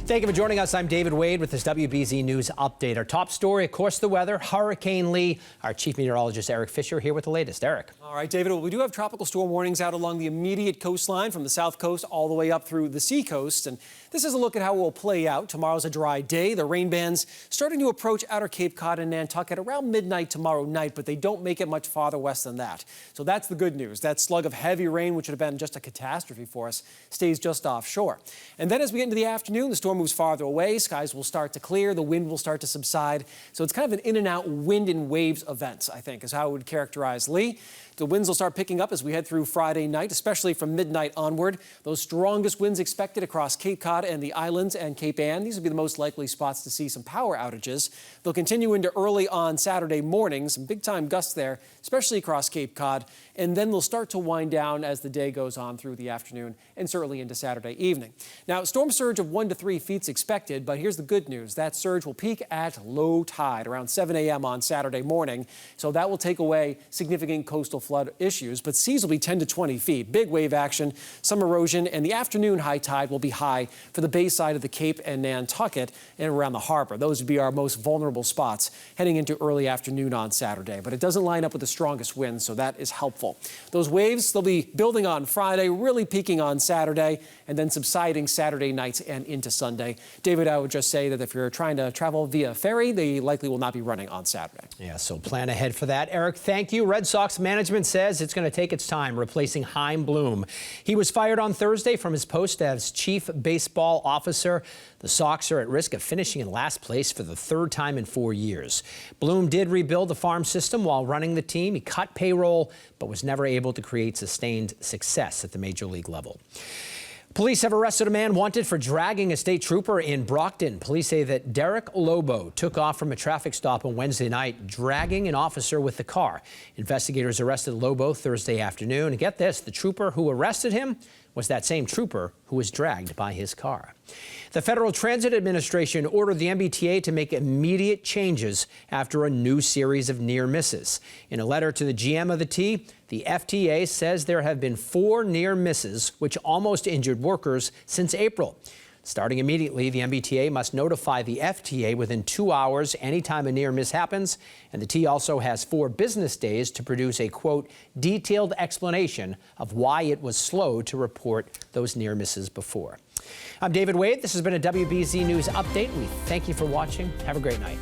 Thank you for joining us. I'm David Wade with this WBZ News update. Our top story, of course, the weather. Hurricane Lee. Our chief meteorologist, Eric Fisher, here with the latest. Eric. All right, David, well, we do have tropical storm warnings out along the immediate coastline from the south coast all the way up through the seacoast. And this is a look at how it will play out. Tomorrow's a dry day. The rain bands starting to approach outer Cape Cod and Nantucket around midnight tomorrow night, but they don't make it much farther west than that. So that's the good news. That slug of heavy rain, which would have been just a catastrophe for us, stays just offshore. And then as we get into the afternoon, the storm moves farther away. Skies will start to clear. The wind will start to subside. So it's kind of an in and out wind and waves event, I think, is how I would characterize Lee. The winds will start picking up as we head through Friday night, especially from midnight onward. Those strongest winds expected across Cape Cod and the islands and Cape Ann. These will be the most likely spots to see some power outages. They'll continue into early on Saturday morning. Some big time gusts there, especially across Cape Cod. And then they'll start to wind down as the day goes on through the afternoon and certainly into Saturday evening. Now, storm surge of 1 to 3 feet is expected, but here's the good news. That surge will peak at low tide around 7 a.m. on Saturday morning. So that will take away significant coastal flood issues, but seas will be 10 to 20 feet. Big wave action, some erosion, and the afternoon high tide will be high for the bay side of the Cape and Nantucket and around the harbor. Those would be our most vulnerable spots heading into early afternoon on Saturday, but it doesn't line up with the strongest winds, so that is helpful. Those waves, they'll be building on Friday, really peaking on Saturday, and then subsiding Saturday nights and into Sunday. David, I would just say that if you're trying to travel via ferry, they likely will not be running on Saturday. Yeah, so plan ahead for that. Eric, thank you. Red Sox management says it's going to take its time replacing Chaim Bloom. He was fired on Thursday from his post as chief baseball officer. The Sox are at risk of finishing in last place for the third time in 4 years. Bloom did rebuild the farm system while running the team. He cut payroll, but was never able to create sustained success at the major league level. Police have arrested a man wanted for dragging a state trooper in Brockton. Police say that Derek Lobo took off from a traffic stop on Wednesday night, dragging an officer with the car. Investigators arrested Lobo Thursday afternoon. And get this, the trooper who arrested him was that same trooper who was dragged by his car. The Federal Transit Administration ordered the MBTA to make immediate changes after a new series of near misses. In a letter to the GM of the T, the FTA says there have been 4 near misses which almost injured workers since April. Starting immediately, the MBTA must notify the FTA within 2 hours anytime a near miss happens, and the T also has 4 business days to produce a, quote, detailed explanation of why it was slow to report those near misses before. I'm David Wade. This has been a WBZ News Update. We thank you for watching. Have a great night.